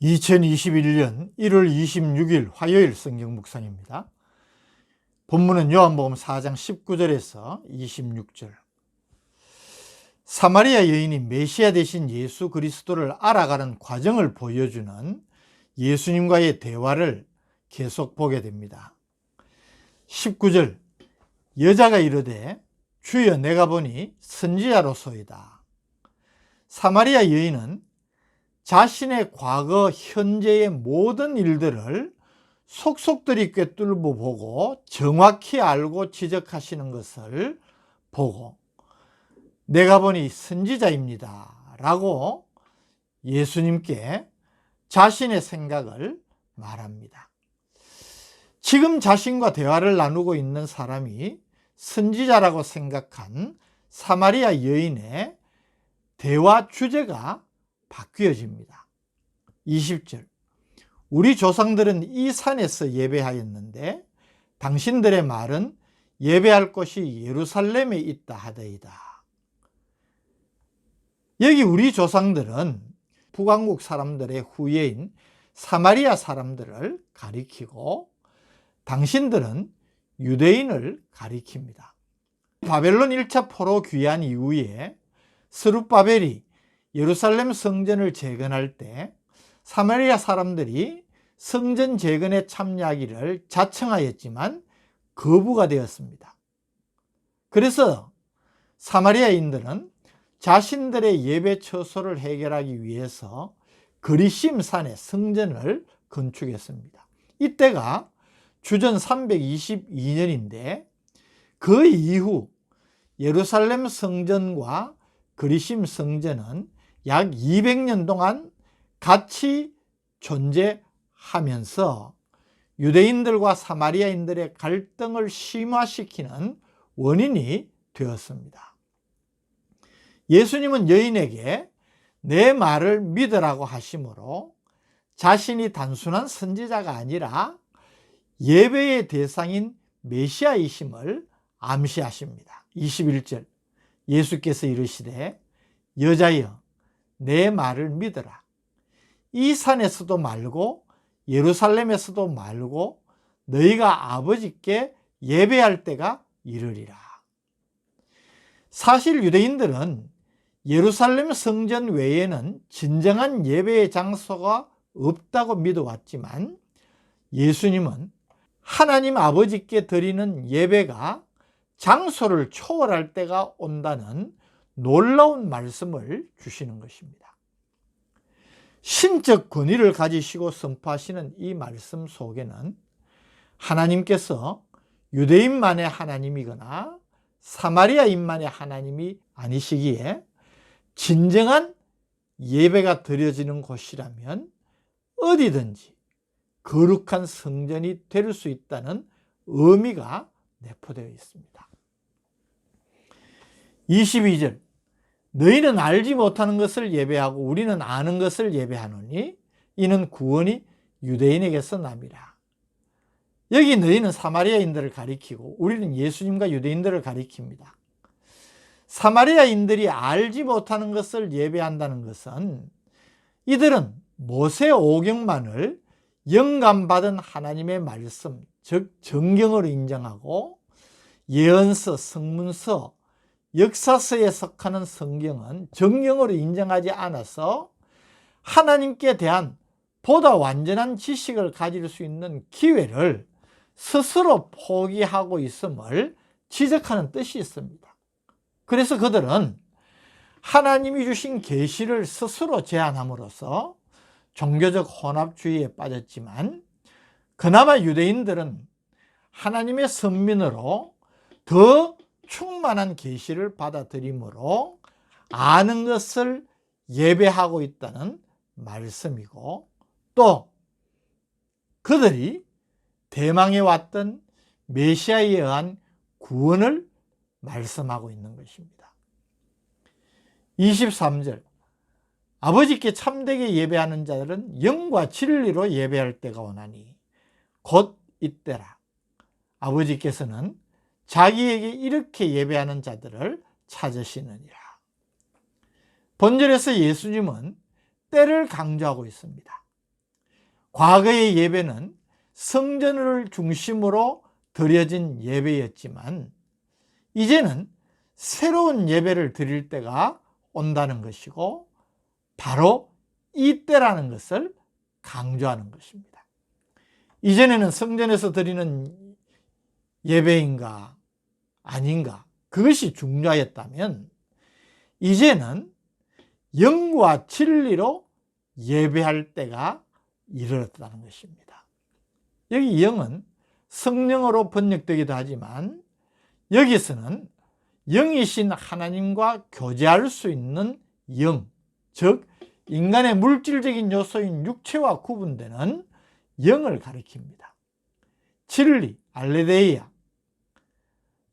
2021년 1월 26일 화요일 성경 묵상입니다. 본문은 요한복음 4장 19절에서 26절. 사마리아 여인이 메시아 되신 예수 그리스도를 알아가는 과정을 보여주는 예수님과의 대화를 계속 보게 됩니다. 19절. 여자가 이르되 주여 내가 보니 선지자로소이다. 사마리아 여인은 자신의 과거, 현재의 모든 일들을 속속들이 꿰뚫고 보고 정확히 알고 지적하시는 것을 보고 내가 보니 선지자입니다 라고 예수님께 자신의 생각을 말합니다. 지금 자신과 대화를 나누고 있는 사람이 선지자라고 생각한 사마리아 여인의 대화 주제가 바뀌어집니다. 20절. 우리 조상들은 이 산에서 예배하였는데 당신들의 말은 예배할 곳이 예루살렘에 있다 하더이다. 여기 우리 조상들은 북왕국 사람들의 후예인 사마리아 사람들을 가리키고 당신들은 유대인을 가리킵니다. 바벨론 1차 포로 귀환 이후에 스룹바벨이 예루살렘 성전을 재건할 때 사마리아 사람들이 성전 재건에 참여하기를 자청하였지만 거부가 되었습니다. 그래서 사마리아인들은 자신들의 예배 처소를 해결하기 위해서 그리심 산에 성전을 건축했습니다. 이때가 주전 322년인데 그 이후 예루살렘 성전과 그리심 성전은 약 200년 동안 같이 존재하면서 유대인들과 사마리아인들의 갈등을 심화시키는 원인이 되었습니다. 예수님은 여인에게 내 말을 믿으라고 하심으로 자신이 단순한 선지자가 아니라 예배의 대상인 메시아이심을 암시하십니다. 21절. 예수께서 이르시되 여자여 내 말을 믿으라. 이 산에서도 말고 예루살렘에서도 말고 너희가 아버지께 예배할 때가 이르리라. 사실 유대인들은 예루살렘 성전 외에는 진정한 예배의 장소가 없다고 믿어왔지만 예수님은 하나님 아버지께 드리는 예배가 장소를 초월할 때가 온다는 놀라운 말씀을 주시는 것입니다. 신적 권위를 가지시고 선포하시는 이 말씀 속에는 하나님께서 유대인만의 하나님이거나 사마리아인만의 하나님이 아니시기에 진정한 예배가 드려지는 곳이라면 어디든지 거룩한 성전이 될 수 있다는 의미가 내포되어 있습니다. 22절. 너희는 알지 못하는 것을 예배하고 우리는 아는 것을 예배하노니 이는 구원이 유대인에게서 남이라. 여기 너희는 사마리아인들을 가리키고 우리는 예수님과 유대인들을 가리킵니다. 사마리아인들이 알지 못하는 것을 예배한다는 것은 이들은 모세 오경만을 영감받은 하나님의 말씀, 즉 정경으로 인정하고 예언서, 성문서, 역사서에 속하는 성경은 정경으로 인정하지 않아서 하나님께 대한 보다 완전한 지식을 가질 수 있는 기회를 스스로 포기하고 있음을 지적하는 뜻이 있습니다. 그래서 그들은 하나님이 주신 계시를 스스로 제한함으로써 종교적 혼합주의에 빠졌지만 그나마 유대인들은 하나님의 선민으로 더 충만한 계시를 받아들이므로 아는 것을 예배하고 있다는 말씀이고 또 그들이 대망에 왔던 메시아에 의한 구원을 말씀하고 있는 것입니다. 23절. 아버지께 참되게 예배하는 자들은 영과 진리로 예배할 때가 오나니 곧 이때라. 아버지께서는 자기에게 이렇게 예배하는 자들을 찾으시느니라. 본절에서 예수님은 때를 강조하고 있습니다. 과거의 예배는 성전을 중심으로 드려진 예배였지만 이제는 새로운 예배를 드릴 때가 온다는 것이고 바로 이때라는 것을 강조하는 것입니다. 이전에는 성전에서 드리는 예배인가 아닌가 그것이 중요했다면 이제는 영과 진리로 예배할 때가 이르렀다는 것입니다. 여기 영은 성령으로 번역되기도 하지만 여기서는 영이신 하나님과 교제할 수 있는 영, 즉 인간의 물질적인 요소인 육체와 구분되는 영을 가리킵니다. 진리, 알레데이아,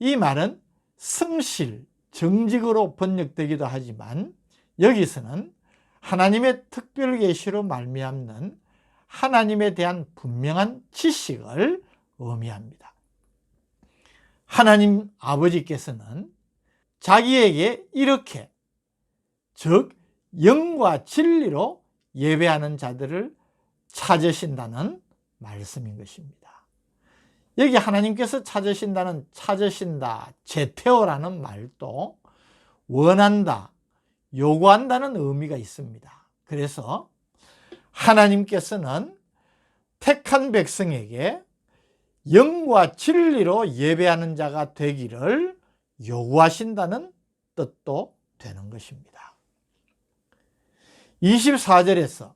이 말은 성실, 정직으로 번역되기도 하지만 여기서는 하나님의 특별 계시로 말미암는 하나님에 대한 분명한 지식을 의미합니다. 하나님 아버지께서는 자기에게 이렇게, 즉 영과 진리로 예배하는 자들을 찾으신다는 말씀인 것입니다. 여기 하나님께서 찾으신다는 찾으신다, 제테오라는 말도 원한다, 요구한다는 의미가 있습니다. 그래서 하나님께서는 택한 백성에게 영과 진리로 예배하는 자가 되기를 요구하신다는 뜻도 되는 것입니다. 24절에서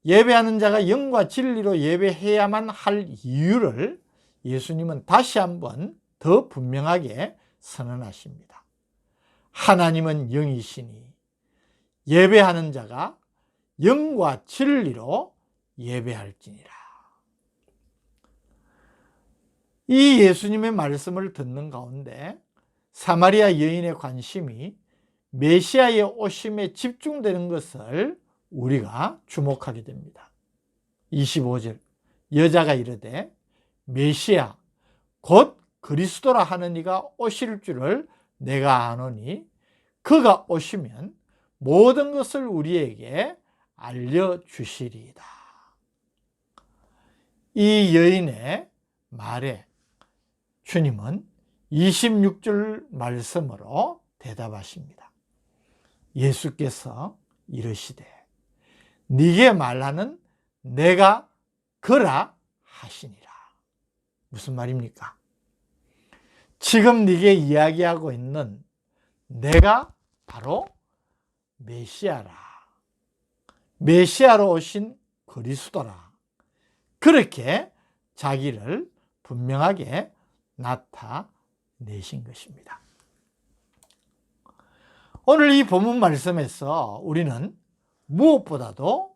예배하는 자가 영과 진리로 예배해야만 할 이유를 예수님은 다시 한번 더 분명하게 선언하십니다. 하나님은 영이시니 예배하는 자가 영과 진리로 예배할지니라. 이 예수님의 말씀을 듣는 가운데 사마리아 여인의 관심이 메시아의 오심에 집중되는 것을 우리가 주목하게 됩니다. 25절 여자가 이르되 메시아 곧 그리스도라 하는 이가 오실 줄을 내가 아노니 그가 오시면 모든 것을 우리에게 알려주시리이다. 이 여인의 말에 주님은 26절 말씀으로 대답하십니다. 예수께서 이르시되 네게 말하는 내가 그라 하시니라. 무슨 말입니까? 지금 네게 이야기하고 있는 내가 바로 메시아라. 메시아로 오신 그리스도라. 그렇게 자기를 분명하게 나타내신 것입니다. 오늘 이 본문 말씀에서 우리는 무엇보다도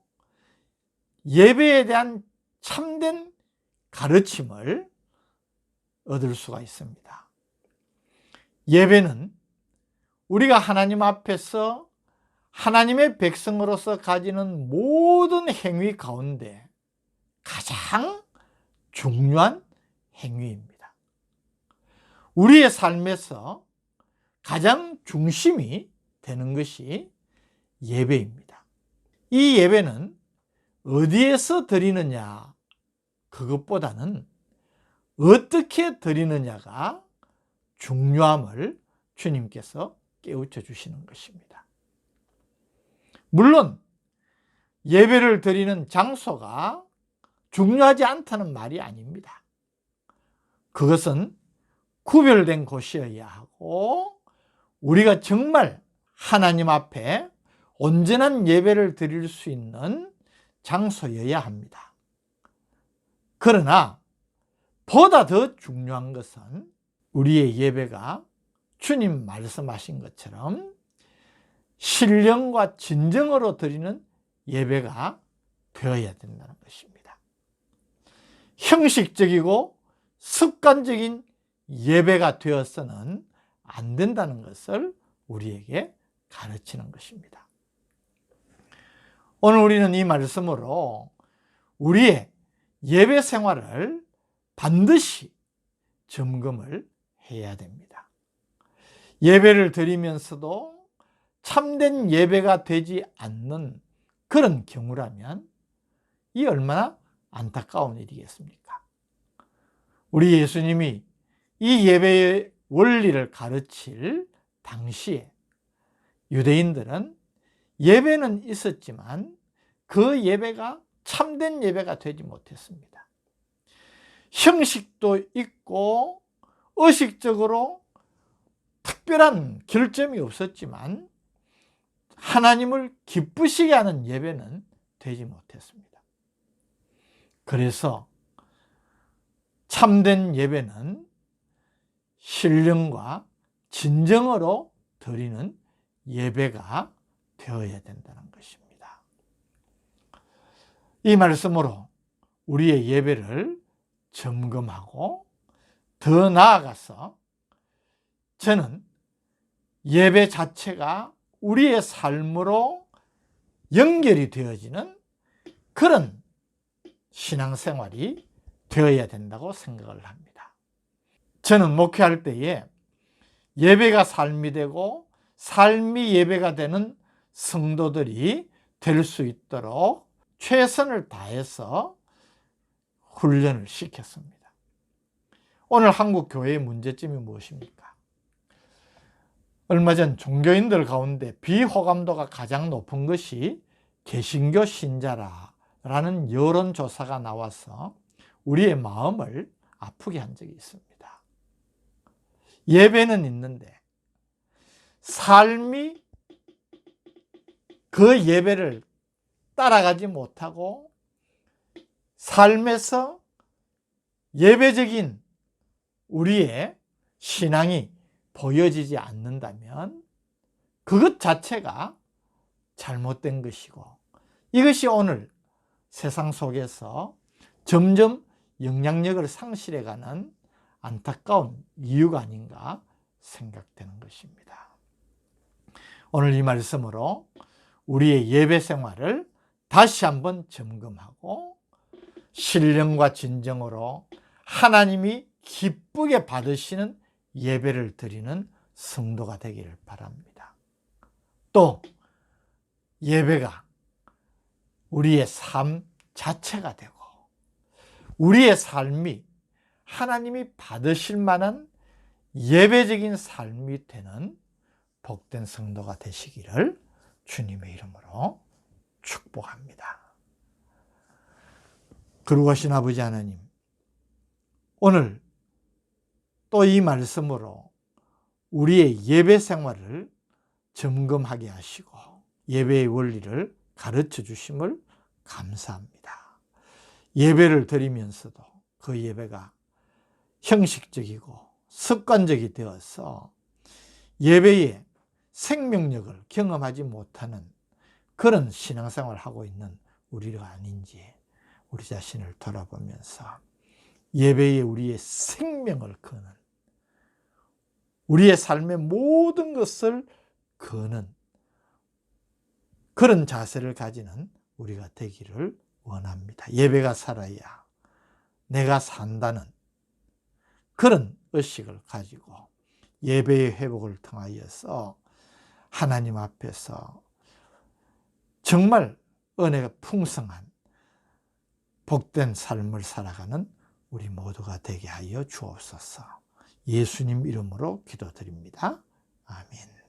예배에 대한 참된 가르침을 얻을 수가 있습니다. 예배는 우리가 하나님 앞에서 하나님의 백성으로서 가지는 모든 행위 가운데 가장 중요한 행위입니다. 우리의 삶에서 가장 중심이 되는 것이 예배입니다. 이 예배는 어디에서 드리느냐 그것보다는 어떻게 드리느냐가 중요함을 주님께서 깨우쳐 주시는 것입니다. 물론 예배를 드리는 장소가 중요하지 않다는 말이 아닙니다. 그것은 구별된 곳이어야 하고 우리가 정말 하나님 앞에 온전한 예배를 드릴 수 있는 장소여야 합니다. 그러나 보다 더 중요한 것은 우리의 예배가 주님 말씀하신 것처럼 신령과 진정으로 드리는 예배가 되어야 된다는 것입니다. 형식적이고 습관적인 예배가 되어서는 안 된다는 것을 우리에게 가르치는 것입니다. 오늘 우리는 이 말씀으로 우리의 예배 생활을 반드시 점검을 해야 됩니다. 예배를 드리면서도 참된 예배가 되지 않는 그런 경우라면 이 얼마나 안타까운 일이겠습니까? 우리 예수님이 이 예배의 원리를 가르칠 당시에 유대인들은 예배는 있었지만 그 예배가 참된 예배가 되지 못했습니다. 형식도 있고 의식적으로 특별한 결점이 없었지만 하나님을 기쁘시게 하는 예배는 되지 못했습니다. 그래서 참된 예배는 신령과 진정으로 드리는 예배가 되어야 된다는 것입니다. 이 말씀으로 우리의 예배를 점검하고 더 나아가서 저는 예배 자체가 우리의 삶으로 연결이 되어지는 그런 신앙생활이 되어야 된다고 생각을 합니다. 저는 목회할 때에 예배가 삶이 되고 삶이 예배가 되는 성도들이 될 수 있도록 최선을 다해서 훈련을 시켰습니다. 오늘 한국 교회의 문제점이 무엇입니까? 얼마 전 종교인들 가운데 비호감도가 가장 높은 것이 개신교 신자라는 여론조사가 나와서 우리의 마음을 아프게 한 적이 있습니다. 예배는 있는데 삶이 그 예배를 따라가지 못하고 삶에서 예배적인 우리의 신앙이 보여지지 않는다면 그것 자체가 잘못된 것이고 이것이 오늘 세상 속에서 점점 영향력을 상실해가는 안타까운 이유가 아닌가 생각되는 것입니다. 오늘 이 말씀으로 우리의 예배 생활을 다시 한번 점검하고 신령과 진정으로 하나님이 기쁘게 받으시는 예배를 드리는 성도가 되기를 바랍니다. 또 예배가 우리의 삶 자체가 되고 우리의 삶이 하나님이 받으실 만한 예배적인 삶이 되는 복된 성도가 되시기를 주님의 이름으로 축복합니다. 거룩하신 아버지 하나님, 오늘 또 이 말씀으로 우리의 예배 생활을 점검하게 하시고 예배의 원리를 가르쳐 주심을 감사합니다. 예배를 드리면서도 그 예배가 형식적이고 습관적이 되어서 예배의 생명력을 경험하지 못하는 그런 신앙생활을 하고 있는 우리가 아닌지 우리 자신을 돌아보면서 예배에 우리의 생명을 거는 우리의 삶의 모든 것을 거는 그런 자세를 가지는 우리가 되기를 원합니다. 예배가 살아야 내가 산다는 그런 의식을 가지고 예배의 회복을 통하여서 하나님 앞에서 정말 은혜가 풍성한 복된 삶을 살아가는 우리 모두가 되게 하여 주옵소서. 예수님 이름으로 기도드립니다. 아멘.